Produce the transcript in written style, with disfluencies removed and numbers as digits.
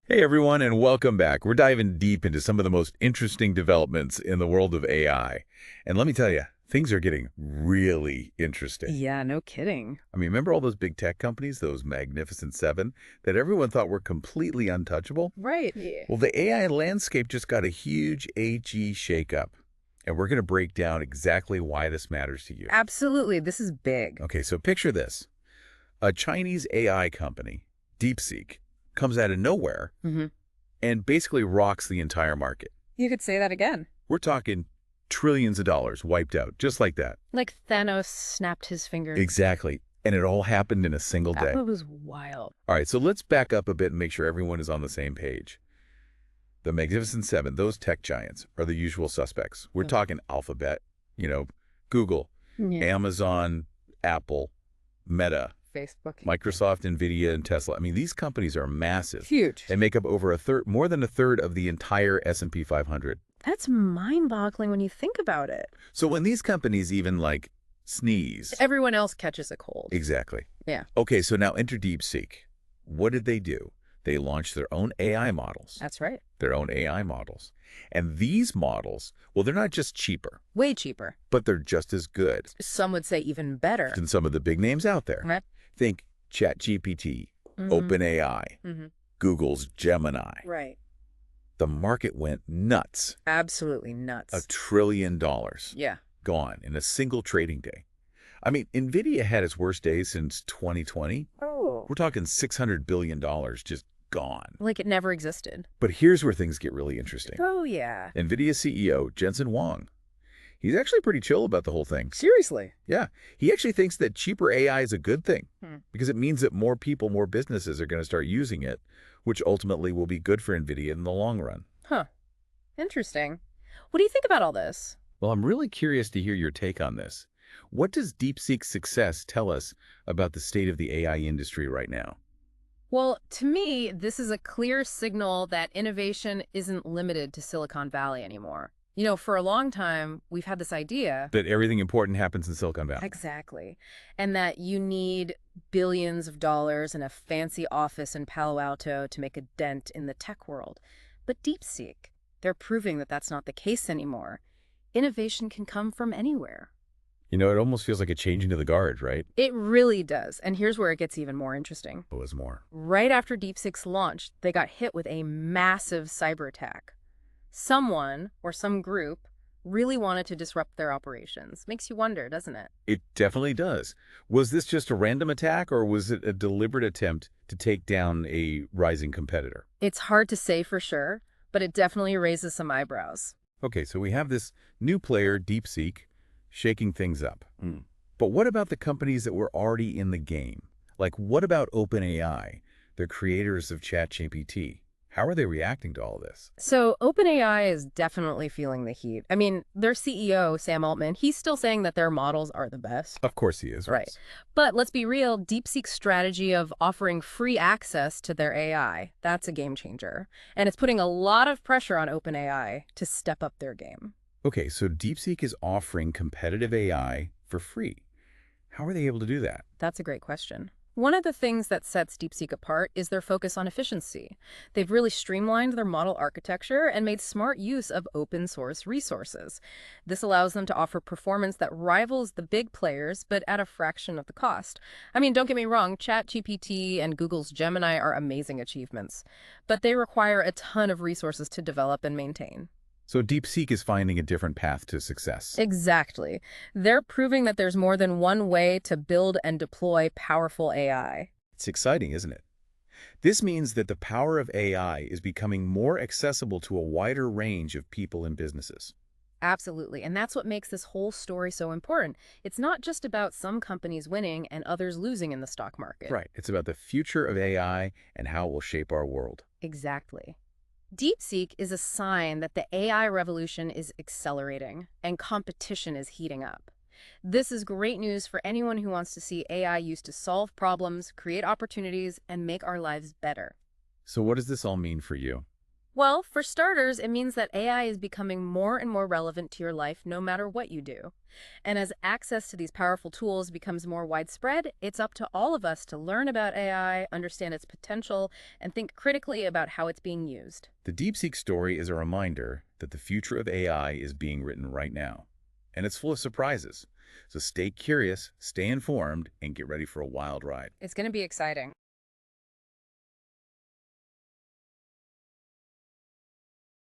Hey everyone, and welcome back. We're diving deep into some of the most interesting developments in the world of AI. And let me tell you, things are getting really interesting. Yeah, no kidding. I mean, remember all those big tech companies, those Magnificent Seven, that everyone thought were completely untouchable? Right. Yeah. Well, the AI landscape just got a huge AG shakeup. And we're going to break down exactly why this matters to you. Absolutely. This is big. Okay, so picture this. A Chinese AI company, DeepSeek, comes out of nowhere and basically rocks the entire market. You could say that again. We're talking trillions of dollars wiped out, just like that. Like Thanos snapped his fingers. Exactly. And it all happened in a single day. That was wild. All right, so let's back up a bit and make sure everyone is on the same page. The Magnificent Seven, those tech giants, are the usual suspects. We're talking Alphabet, Google, Amazon, Apple, Meta, Facebook, Microsoft, Nvidia, and Tesla. I mean, these companies are massive. Huge. They make up over more than a third of the entire S&P 500. That's mind-boggling when you think about it. So when these companies even sneeze, Everyone else catches a cold. exactly. Yeah. Okay, so now enter DeepSeek. What did they do? They launched their own AI models. That's right. Their own AI models. And these models, well, they're not just cheaper, Way cheaper. but they're just as good Some would say even better. than some of the big names out there. Right. Think ChatGPT, OpenAI, Google's Gemini. Right. The market went nuts. Absolutely nuts. $1 trillion Yeah. gone in a single trading day. I mean, Nvidia had its worst day since 2020. Oh. We're talking $600 billion just gone. Like it never existed. But here's where things get really interesting. Oh, yeah. Nvidia CEO Jensen Huang, he's actually pretty chill about the whole thing. Seriously. Yeah, he actually thinks that cheaper AI is a good thing because it means that more people, more businesses are going to start using it, which ultimately will be good for Nvidia in the long run. Huh. Interesting. What do you think about all this? Well, I'm really curious to hear your take on this. What does DeepSeek's success tell us about the state of the AI industry right now? Well, to me, this is a clear signal that innovation isn't limited to Silicon Valley anymore. For a long time, we've had this idea. That everything important happens in Silicon Valley. Exactly. And that you need billions of dollars and a fancy office in Palo Alto to make a dent in the tech world. But DeepSeek, they're proving that that's not the case anymore. Innovation can come from anywhere. It almost feels like a changing of the guard, right? It really does. And here's where it gets even more interesting. It was more. Right after DeepSeek's launch, they got hit with a massive cyber attack. Someone or some group really wanted to disrupt their operations. Makes you wonder, doesn't it? It definitely does. Was this just a random attack, or was it a deliberate attempt to take down a rising competitor? It's hard to say for sure, but it definitely raises some eyebrows. Okay, so we have this new player, DeepSeek, shaking things up. But what about the companies that were already in the game? Like, what about OpenAI, the creators of ChatGPT? How are they reacting to all this? So OpenAI is definitely feeling the heat. I mean, their CEO, Sam Altman, he's still saying that their models are the best. Of course he is. Right. But let's be real, DeepSeek's strategy of offering free access to their AI, that's a game changer. And it's putting a lot of pressure on OpenAI to step up their game. Okay, so DeepSeek is offering competitive AI for free. How are they able to do that? That's a great question. One of the things that sets DeepSeek apart is their focus on efficiency. They've really streamlined their model architecture and made smart use of open source resources. This allows them to offer performance that rivals the big players, but at a fraction of the cost. I mean, don't get me wrong, ChatGPT and Google's Gemini are amazing achievements, but they require a ton of resources to develop and maintain. So DeepSeek is finding a different path to success. Exactly. They're proving that there's more than one way to build and deploy powerful AI. It's exciting, isn't it? This means that the power of AI is becoming more accessible to a wider range of people and businesses. Absolutely. And that's what makes this whole story so important. It's not just about some companies winning and others losing in the stock market. Right. It's about the future of AI and how it will shape our world. Exactly. DeepSeek is a sign that the AI revolution is accelerating and competition is heating up. This is great news for anyone who wants to see AI used to solve problems, create opportunities, and make our lives better. So what does this all mean for you? Well, for starters, it means that AI is becoming more and more relevant to your life no matter what you do. And as access to these powerful tools becomes more widespread, it's up to all of us to learn about AI, understand its potential, and think critically about how it's being used. The DeepSeek story is a reminder that the future of AI is being written right now. And it's full of surprises. So stay curious, stay informed, and get ready for a wild ride. It's going to be exciting.